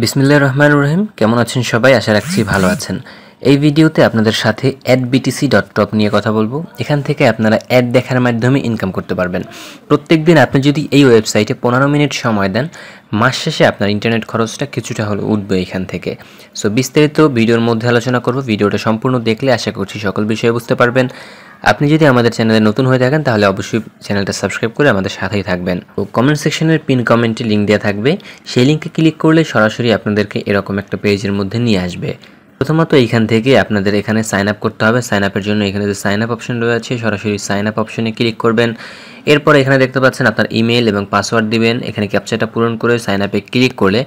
বিসমিল্লাহির রহমানির রহিম। কেমন আছেন সবাই? আশা রাখছি ভালো আছেন। এই ভিডিওতে আপনাদের সাথে Adbtc.top নিয়ে কথা বলবো। এখান থেকে আপনারা অ্যাড দেখার মাধ্যমে ইনকাম করতে পারবেন। প্রত্যেকদিন আপনি যদি এই ওয়েবসাইটে 15 মিনিট সময় দেন, মাস শেষে আপনার ইন্টারনেট খরচটা কিছুটা হলেও উঠবে এখান থেকে। সো বিস্তারিত ভিডিওর মধ্যে আলোচনা করব। ভিডিওটা সম্পূর্ণ দেখলে আশা করছি সকল বিষয়ে বুঝতে পারবেন। আপনি যদি আমাদের চ্যানেলে নতুন হয়ে থাকেন তাহলে অবশ্যই চ্যানেলটা সাবস্ক্রাইব করে আমাদের সাথেই থাকবেন। তো কমেন্ট সেকশনের পিন কমেন্টে লিঙ্ক দেওয়া থাকবে, সেই লিঙ্কে ক্লিক করলে সরাসরি আপনাদেরকে এরকম একটা পেজের মধ্যে নিয়ে আসবে। প্রথমত এইখান থেকে আপনাদের এখানে সাইন আপ করতে হবে। সাইন আপের জন্য এখানে যে সাইন আপ অপশন রয়েছে, সরাসরি সাইন আপ অপশনে ক্লিক করবেন। এরপর এখানে দেখতে পাচ্ছেন আপনার ইমেল এবং পাসওয়ার্ড দিবেন। এখানে ক্যাপচাটা পূরণ করে সাইন আপে ক্লিক করলে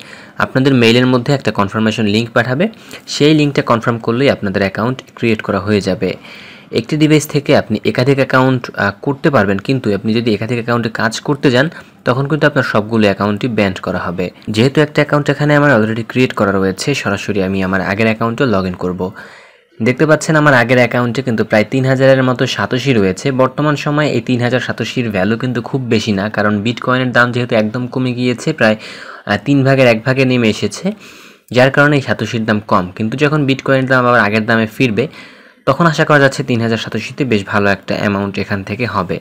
আপনাদের মেইলের মধ্যে একটা কনফার্মেশন লিঙ্ক পাঠাবে। সেই লিঙ্কটা কনফার্ম করলেই আপনাদের অ্যাকাউন্ট ক্রিয়েট করা হয়ে যাবে। একটি ডিভাইস থেকে আপনি একাধিক অ্যাকাউন্ট করতে পারবেন, কিন্তু আপনি যদি একাধিক অ্যাকাউন্টে কাজ করতে যান তখন কিন্তু আপনার সবগুলো অ্যাকাউন্টই ব্যান্ড করা হবে। যেহেতু একটা অ্যাকাউন্ট এখানে আমার অলরেডি ক্রিয়েট করা রয়েছে, সরাসরি আমি আমার আগের অ্যাকাউন্টে লগ ইন করবো। দেখতে পাচ্ছেন আমার আগের অ্যাকাউন্টে কিন্তু প্রায় 3000-এর মতো সাতোশি রয়েছে। বর্তমান সময়ে এই 3000 সাতোশির ভ্যালু কিন্তু খুব বেশি না, কারণ বিটকয়েনের দাম যেহেতু একদম কমে গিয়েছে, প্রায় 1/3 নেমে এসেছে, যার কারণে এই সাতোশির দাম কম। কিন্তু যখন বিটকয়েনের দাম আবার আগের দামে ফিরবে তখন আশা করা যাচ্ছে 3000 সাতোশিতে বেশ ভালো একটা অ্যামাউন্ট এখান থেকে হবে।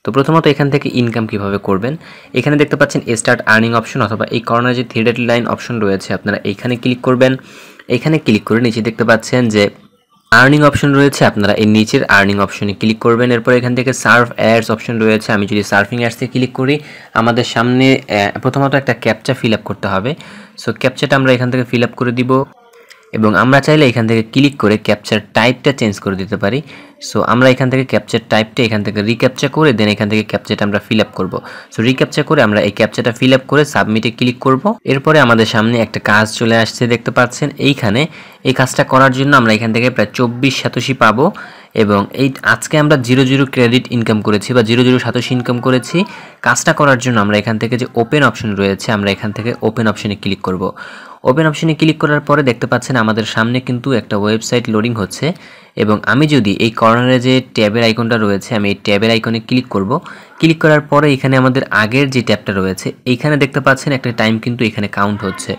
তো প্রথমত এখান থেকে ইনকাম কিভাবে করবেন, এখানে দেখতে পাচ্ছেন স্টার্ট আর্নিং অপশন অথবা এই কর্নারে যে থ্রি ডট লাইন অপশন রয়েছে আপনারা এইখানে ক্লিক করবেন। এখানে ক্লিক করে নিচে দেখতে পাচ্ছেন যে আর্নিং অপশন রয়েছে, আপনারা এই নিচের আর্নিং অপশনে ক্লিক করবেন। এরপর এখান থেকে সার্ভ অ্যাডস অপশন রয়েছে, আমি যদি সার্ফিং অ্যাডসে ক্লিক করি আমাদের সামনে প্রথমত একটা ক্যাপচা ফিল আপ করতে হবে। সো ক্যাপচাটা আমরা এখান থেকে ফিল আপ করে দিব এবং আমরা চাইলে এখান থেকে ক্লিক করে ক্যাপচার টাইপটা চেঞ্জ করে দিতে পারি। সো আমরা এখান থেকে ক্যাপচার টাইপটা এখান থেকে রিক্যাপচা করে দেন এখান থেকে ক্যাপচাটা আমরা ফিল আপ করবো। সো রিক্যাপচা করে আমরা এই ক্যাপচাটা ফিল আপ করে সাবমিটে ক্লিক করব। এরপরে আমাদের সামনে একটা কাজ চলে আসছে, দেখতে পাচ্ছেন এইখানে। এই কাজটা করার জন্য আমরা এখান থেকে প্রায় 24 সাতোশি পাবো এবং এই আজকে আমরা 00 ক্রেডিট ইনকাম করেছি বা 00 সাতোশি ইনকাম করেছি। কাজটা করার জন্য আমরা এখান থেকে যে ওপেন অপশন রয়েছে আমরা এখান থেকে ওপেন অপশনে ক্লিক করব। ওপেন অপশনে ক্লিক করার পরে দেখতে পাচ্ছেন আমাদের সামনে কিন্তু একটা ওয়েবসাইট লোডিং হচ্ছে এবং আমি যদি এই কর্নারে যে ট্যাবের আইকনটা রয়েছে আমি এই ট্যাবের আইকনে ক্লিক করব। ক্লিক করার পরে এখানে আমাদের আগের যে ট্যাবটা রয়েছে এইখানে দেখতে পাচ্ছেন একটা টাইম কিন্তু এখানে কাউন্ট হচ্ছে।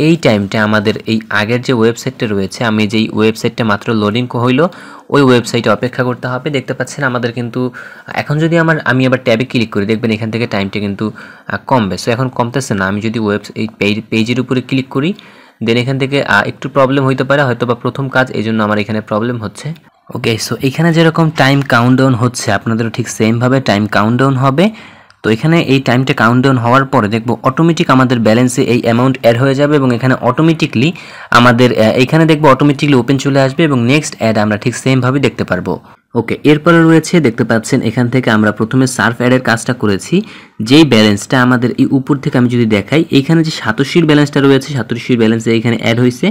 এই টাইমটা আমাদের এই আগের যে ওয়েবসাইটটা রয়েছে, আমি যেই ওয়েবসাইটটা মাত্র লোডিং হইলো ওই ওয়েবসাইটে অপেক্ষা করতে হবে। দেখতে পাচ্ছেন আমাদের কিন্তু এখন যদি আমি আবার ট্যাবে ক্লিক করি দেখবেন এখান থেকে টাইমটা কিন্তু কমবে। সো এখন কমতেছে না। আমি যদি এই পেজের উপরে ক্লিক করি দেন এখান থেকে একটু প্রবলেম হইতে পারে, হয়তো বা প্রথম কাজ, এই জন্য আমার এখানে প্রবলেম হচ্ছে। ওকে, সো এখানে যেরকম টাইম কাউন্টডাউন হচ্ছে আপনাদেরও ঠিক সেমভাবে টাইম কাউন্টডাউন হবে। তো এখানে এই টাইমটা কাউন্টডাউন হওয়ার পরে দেখব অটোমেটিক আমাদের ব্যালেন্সে এই অ্যামাউন্ট অ্যাড হয়ে যাবে এবং এখানে অটোমেটিকলি আমাদের এখানে দেখব অটোমেটিকলি ওপেন চলে আসবে এবং নেক্সট অ্যাড আমরা ঠিক সেমভাবে দেখতে পারবো। ওকে, এরপরে রয়েছে দেখতে পাচ্ছেন এখান থেকে আমরা প্রথমে সার্ফ অ্যাডের কাজটা করেছি। যেই ব্যালেন্সটা আমাদের এই উপর থেকে আমি যদি দেখাই এখানে যে সাতোশির ব্যালেন্সটা রয়েছে, সাতোশির ব্যালেন্সে এখানে অ্যাড হয়েছে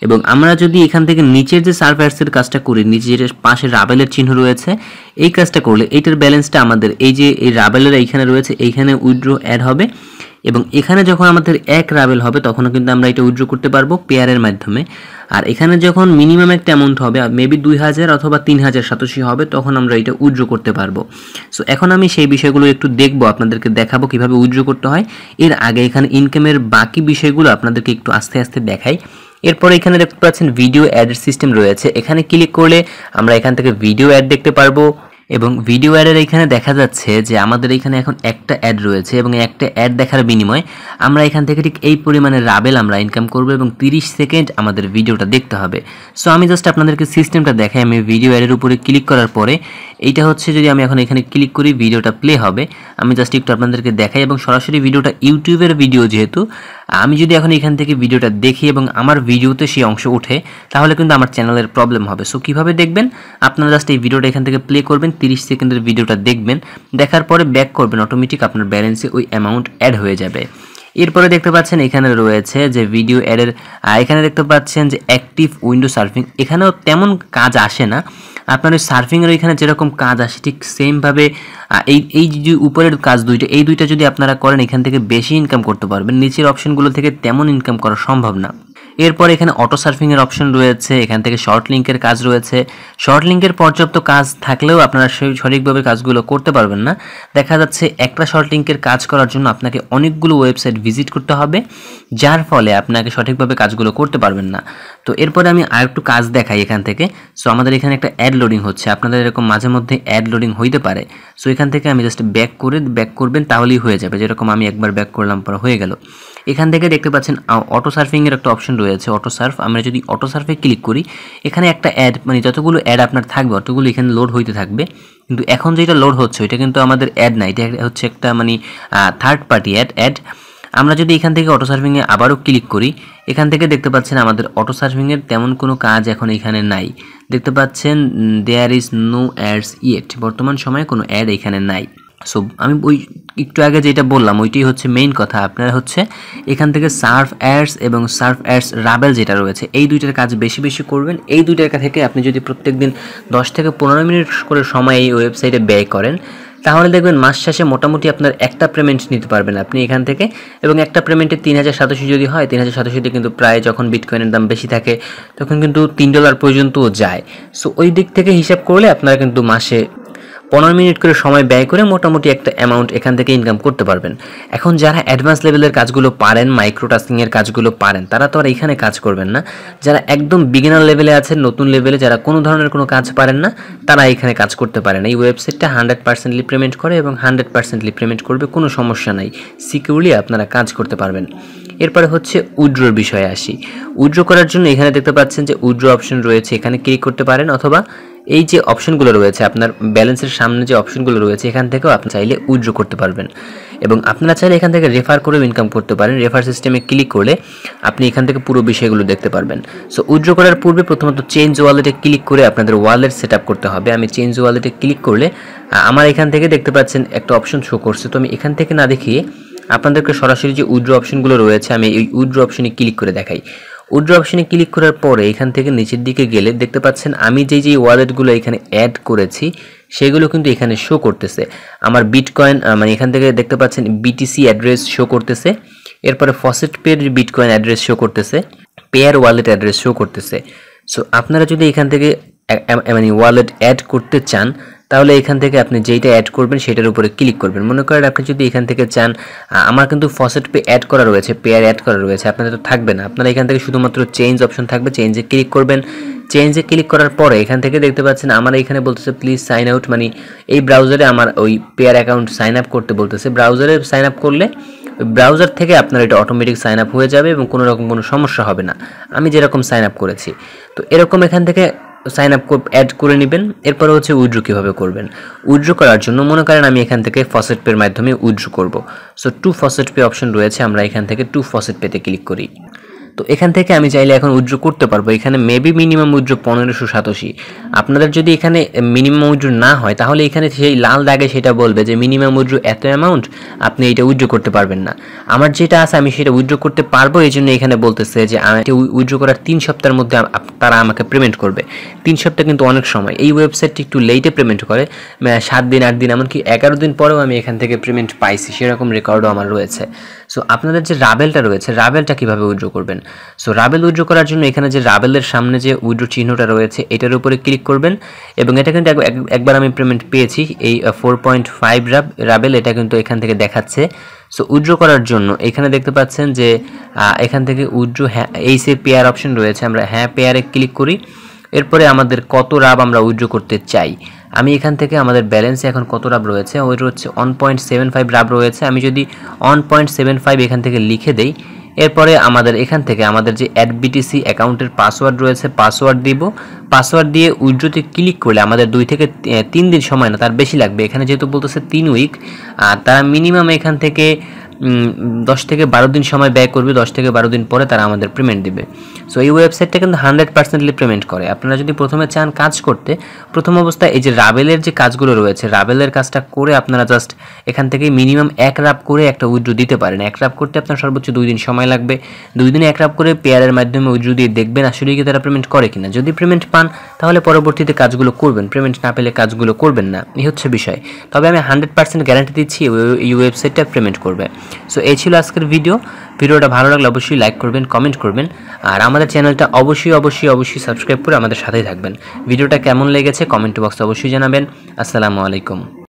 এবং আমরা যদি এখান থেকে নিচের যে সার্ফ অ্যাডসের কাজটা করি, নিচে যেটা পাশে রাবেলের চিহ্ন রয়েছে এই কাজটা করলে এইটার ব্যালেন্সটা আমাদের এই যে এই রাবেলের এইখানে রয়েছে এইখানে উইথড্র অ্যাড হবে এবং এখানে যখন আমাদের 1 রাবেল হবে তখনও কিন্তু আমরা এটা উইথড্র করতে পারবো পেয়ারের মাধ্যমে। আর এখানে যখন মিনিমাম একটা অ্যামাউন্ট হবে মেবি 2000 অথবা 3000 সাতোশি হবে তখন আমরা এটা উইথড্র করতে পারবো। সো এখন আমি সেই বিষয়গুলো একটু দেখবো, আপনাদেরকে দেখাবো কিভাবে উইথড্র করতে হয়। এর আগে এখানে ইনকামের বাকি বিষয়গুলো আপনাদেরকে একটু আস্তে আস্তে দেখাই। এরপর এখানে দেখতে পাচ্ছেন ভিডিও অ্যাডের সিস্টেম রয়েছে, এখানে ক্লিক করলে আমরা এখান থেকে ভিডিও অ্যাড দেখতে পারবো এবং ভিডিও অ্যাডের এখানে দেখা যাচ্ছে যে আমাদের এখানে এখন একটা অ্যাড রয়েছে এবং একটা অ্যাড দেখার বিনিময়ে আমরা এখান থেকে ঠিক এই পরিমাণের রাবেল আমরা ইনকাম করব এবং 30 সেকেন্ড আমাদের ভিডিওটা দেখতে হবে। সো আমি জাস্ট আপনাদেরকে সিস্টেমটা দেখাই। আমি ভিডিও অ্যাডের উপরে ক্লিক করার পরে এইটা হচ্ছে যদি আমি এখন এখানে ক্লিক করি ভিডিওটা প্লে হবে। আমি জাস্ট একটু আপনাদেরকে দেখাই এবং সরাসরি ভিডিওটা ইউটিউবের ভিডিও, যেহেতু আমি যদি এখন এখান থেকে ভিডিওটা দেখি এবং আমার ভিডিওতে সেই অংশ ওঠে তাহলে কিন্তু আমার চ্যানেলের প্রবলেম হবে। সো কীভাবে দেখবেন, আপনারা জাস্ট এই ভিডিওটা এখান থেকে প্লে করবেন, 30 সেকেন্ডের ভিডিওটা দেখবেন, দেখার পরে ব্যাক করবেন, অটোমেটিক আপনার ব্যালেন্সে ওই অ্যামাউন্ট অ্যাড হয়ে যাবে। এরপরে দেখতে পাচ্ছেন এখানে রয়েছে যে ভিডিও অ্যাডের এখানে দেখতে পাচ্ছেন যে অ্যাক্টিভ উইন্ডো সার্ফিং, এখানেও তেমন কাজ আসে না। আপনার ওই সার্ফিংয়ের এখানে যেরকম কাজ আসে ঠিক সেমভাবে এই যে উপরের কাজ এই দুইটা যদি আপনারা করেন এখান থেকে বেশি ইনকাম করতে পারবেন। নিচের অপশনগুলো থেকে তেমন ইনকাম করা সম্ভব না। এরপর এখানে অটো সার্ফিং এর অপশন রয়েছে, এখান থেকে শর্ট লিংকের কাজ রয়েছে। শর্ট লিংকের পর্যাপ্ত কাজ থাকলেও আপনারা সঠিকভাবে কাজগুলো করতে পারবেন না। দেখা যাচ্ছে একটা শর্ট লিংকের কাজ করার জন্য আপনাকে অনেকগুলো ওয়েবসাইট ভিজিট করতে হবে, যার ফলে আপনাকে সঠিকভাবে কাজগুলো করতে পারবেন না। তো এরপরে আমি আরেকটু কাজ দেখাই এখান থেকে। সো আমাদের এখানে একটা অ্যাড লোডিং হচ্ছে, আপনাদের এরকম মাঝে মধ্যে অ্যাড লোডিং হইতে পারে। সো এখান থেকে আমি জাস্ট ব্যাক করবেন, তাহলেই হয়ে যাবে। যেরকম আমি একবার ব্যাক করলাম, পরে হয়ে গেল। এখান থেকে দেখতে পাচ্ছেন অটো সার্ফিংয়ের একটা অপশন রয়েছে, অটো সার্ফ। আমরা যদি অটো সার্ফে ক্লিক করি, এখানে একটা অ্যাড, মানে যতগুলো অ্যাড আপনার থাকবে অতগুলো এখানে লোড হইতে থাকবে। কিন্তু এখন যেটা লোড হচ্ছে ওইটা কিন্তু আমাদের অ্যাড না, এটা হচ্ছে একটা মানে থার্ড পার্টি অ্যাড। আমরা যদি এখান থেকে অটো সার্ফিংয়ে আবারও ক্লিক করি, এখান থেকে দেখতে পাচ্ছেন আমাদের অটো সার্ফিংয়ের তেমন কোনো কাজ এখন এখানে নাই। দেখতে পাচ্ছেন there is no ads yet, বর্তমান সময়ে কোনো অ্যাড এখানে নাই। সো আমি ওই একটু আগে যেটা বললাম ওইটাই হচ্ছে মেইন কথা। আপনারা হচ্ছে এখান থেকে সার্ফ অ্যাডস এবং সার্ফ অ্যাডস রাবেল যেটা রয়েছে, এই দুইটার কাজ বেশি বেশি করবেন। এই দুইটার থেকে আপনি যদি প্রত্যেকদিন 10 থেকে 15 মিনিট করে সময় এই ওয়েবসাইটে ব্যয় করেন, তাহলে দেখবেন মাস শেষে মোটামুটি আপনার একটা পেমেন্ট নিতে পারবেন আপনি এখান থেকে। এবং একটা পেমেন্টে 3087 যদি হয়, 3087 কিন্তু প্রায় যখন বিটকয়েনের দাম বেশি থাকে তখন কিন্তু $3 পর্যন্তও যায়। সো ওই দিক থেকে হিসাব করলে আপনারা কিন্তু মাসে 15 মিনিট করে সময় ব্যয় করে মোটামুটি একটা অ্যামাউন্ট এখান থেকে ইনকাম করতে পারবেন। এখন যারা অ্যাডভান্স লেভেলের কাজগুলো পারেন, মাইক্রোটাস্কিংয়ের কাজগুলো পারেন, তারা তো আর এখানে কাজ করবেন না। যারা একদম বিগিনার লেভেলে আছেন, নতুন লেভেলে, যারা কোনো ধরনের কোনো কাজ পারেন না, তারা এখানে কাজ করতে পারেন। এই ওয়েবসাইটটা 100% পেমেন্ট করে এবং 100% পেমেন্ট করবে, কোনো সমস্যা নাই। সিকিউরলি আপনারা কাজ করতে পারবেন। এরপরে হচ্ছে উইথড্রোর বিষয়ে আসি। উইথড্রো করার জন্য এখানে দেখতে পাচ্ছেন যে উইথড্রো অপশন রয়েছে, এখানে ক্লিক করতে পারেন, অথবা এই যে অপশনগুলো রয়েছে আপনার ব্যালেন্সের সামনে যে অপশনগুলো রয়েছে এখান থেকেও আপনি চাইলে উইথড্র করতে পারবেন। এবং আপনারা চাইলে এখান থেকে রেফার করেও ইনকাম করতে পারেন। রেফার সিস্টেমে ক্লিক করলে আপনি এখান থেকে পুরো বিষয়গুলো দেখতে পারবেন। সো উইথড্র করার পূর্বে প্রথমত চেঞ্জ ওয়ালেটে ক্লিক করে আপনাদের ওয়ালেট সেট আপ করতে হবে। আমি চেঞ্জ ওয়ালেটে ক্লিক করলে আমার এখান থেকে দেখতে পাচ্ছেন একটা অপশন শো করছে। তো আমি এখান থেকে না দেখিয়ে আপনাদেরকে সরাসরি যে উইথড্র অপশনগুলো রয়েছে আমি এই উইথড্র অপশনে ক্লিক করে দেখাই। উইথড্র অপশনে ক্লিক করার পরে এখান থেকে নিচের দিকে গেলে দেখতে পাচ্ছেন আমি যেই ওয়ালেটগুলো এখানে অ্যাড করেছি সেগুলো কিন্তু এখানে শো করতেছে। আমার বিটকয়েন মানে এখান থেকে দেখতে পাচ্ছেন বিটিসি অ্যাড্রেস শো করতেছে, এরপরে ফসেট পের বিটকয়েন অ্যাড্রেস শো করতেছে, পেয়ার ওয়ালেট অ্যাড্রেস শো করতেছে। সো আপনারা যদি এখান থেকে মানে ওয়ালেট অ্যাড করতে চান, তাহলে এখান থেকে আপনি যেইটা অ্যাড করবেন সেটার উপরে ক্লিক করবেন। মনে করেন আপনি যদি এখান থেকে চান, আমার কিন্তু ফসেট পে অ্যাড করা রয়েছে, পেয়ার অ্যাড করা রয়েছে, আপনাদের তো থাকবে না। আপনারা এখান থেকে শুধুমাত্র চেঞ্জ অপশন থাকবে, চেঞ্জে ক্লিক করবেন। চেঞ্জে ক্লিক করার পরে এখান থেকে দেখতে পাচ্ছেন আমার এখানে বলতেছে প্লিজ সাইন আউট, মানে এই ব্রাউজারে আমার ওই পেয়ার অ্যাকাউন্ট সাইন আপ করতে বলতেছে। ব্রাউজারে সাইন আপ করলে ব্রাউজার থেকে আপনার এটা অটোমেটিক সাইন আপ হয়ে যাবে এবং কোনো রকম কোনো সমস্যা হবে না, আমি যেরকম সাইন আপ করেছি। তো এরকম এখান থেকে সাইন আপ অ্যাড করে নেবেন। এরপরে হচ্ছে উইথড্র কীভাবে করবেন। উইথড্র করার জন্য মনে করেন আমি এখান থেকে ফসেট পের মাধ্যমে উইথড্র করব। So to faucet pay option রয়েছে, আমরা এখান থেকে টু ফসেট পেতে ক্লিক করি। তো এখান থেকে আমি চাইলে এখন উইথড্র করতে পারবো। এখানে মেবি মিনিমাম উইথড্র 1587। আপনাদের যদি এখানে মিনিমাম উইথড্র না হয় তাহলে এখানে সেই লাল দাগে সেটা বলবে যে মিনিমাম উইথড্র এত অ্যামাউন্ট, আপনি এটা উইথড্র করতে পারবেন না। আমার যেটা আছে আমি সেটা উইথড্র করতে পারবো, এই জন্য এখানে বলতেছে যে উইথড্র করার 3 সপ্তাহের মধ্যে তারা আমাকে পেমেন্ট করবে। 3 সপ্তাহ কিন্তু অনেক সময়, এই ওয়েবসাইটটি একটু লেটে পেমেন্ট করে, 7 দিন 8 দিন এমনকি 11 দিন পরেও আমি এখান থেকে পেমেন্ট পাইছি, সেরকম রেকর্ডও আমার রয়েছে। সো আপনাদের যে রাবেলটা রয়েছে, রাবেলটা কীভাবে উইথড্র করবেন। সো রাবেল উইথড্র করার জন্য এখানে যে রাবেলের সামনে যে উইথড্র চিহ্নটা রয়েছে এটার উপরে ক্লিক করবেন এবং এটা কিন্তু একবার আমি পেমেন্ট পেয়েছি, এই 4.5 রাবেল, এটা কিন্তু এখান থেকে দেখাচ্ছে। সো উইথড্র করার জন্য এখানে দেখতে পাচ্ছেন যে এখান থেকে উইথড্র এই সে পেয়ার অপশন রয়েছে, আমরা হ্যাঁ পেয়ারে ক্লিক করি। এরপরে আমাদের কত রাব আমরা উইথড্র করতে চাই, আমি এখান থেকে আমাদের ব্যালেন্সে এখন কত রাব রয়েছে, ওইটা হচ্ছে 1.75 রাব রয়েছে। আমি যদি 1.75 এখান থেকে লিখে দেই, এরপরে আমাদের এখান থেকে আমাদের যে অ্যাডবিটিসি অ্যাকাউন্টের পাসওয়ার্ড রয়েছে পাসওয়ার্ড দিব। পাসওয়ার্ড দিয়ে উইথড্রোতে ক্লিক করলে আমাদের 2 থেকে 3 দিন সময় না, তার বেশি লাগবে। এখানে যেহেতু বলতেছে 3 উইক, তারা মিনিমাম এখান থেকে 10 থেকে 12 দিন সময় ব্যয় করবে, 10 থেকে 12 দিন পরে তারা আমাদের পেমেন্ট দিবে। সো এই ওয়েবসাইটটা কিন্তু 100% পেমেন্ট করে। আপনারা যদি প্রথমে চান কাজ করতে, প্রথম অবস্থায় এই যে রাবেলের যে কাজগুলো রয়েছে, রাবেলের কাজটা করে আপনারা জাস্ট এখান থেকে মিনিমাম 1 রাব করে একটা উইথড্রো দিতে পারেন। 1 রাব করতে আপনার সর্বোচ্চ 2 দিন সময় লাগবে। 2 দিনে 1 রাব করে পেয়ারের মাধ্যমে উইথড্রো দিয়ে দেখবেন আসলে কি তারা পেমেন্ট করে কিনা। যদি পেমেন্ট পান তাহলে পরবর্তীতে কাজগুলো করবেন, পেমেন্ট না পেলে কাজগুলো করবেন না, এই হচ্ছে বিষয়। তবে আমি 100% গ্যারান্টি দিচ্ছি এই ওয়েবসাইটটা পেমেন্ট করবে। সো এই ছিল আজকের ভিডিওটা ভালো লাগলে অবশ্যই লাইক করবেন, কমেন্ট করবেন, আর আমাদের চ্যানেলটা অবশ্যই সাবস্ক্রাইব করে আমাদের সাথেই থাকবেন। ভিডিওটা কেমন লেগেছে কমেন্ট বক্সে অবশ্যই জানাবেন। আসসালামু আলাইকুম।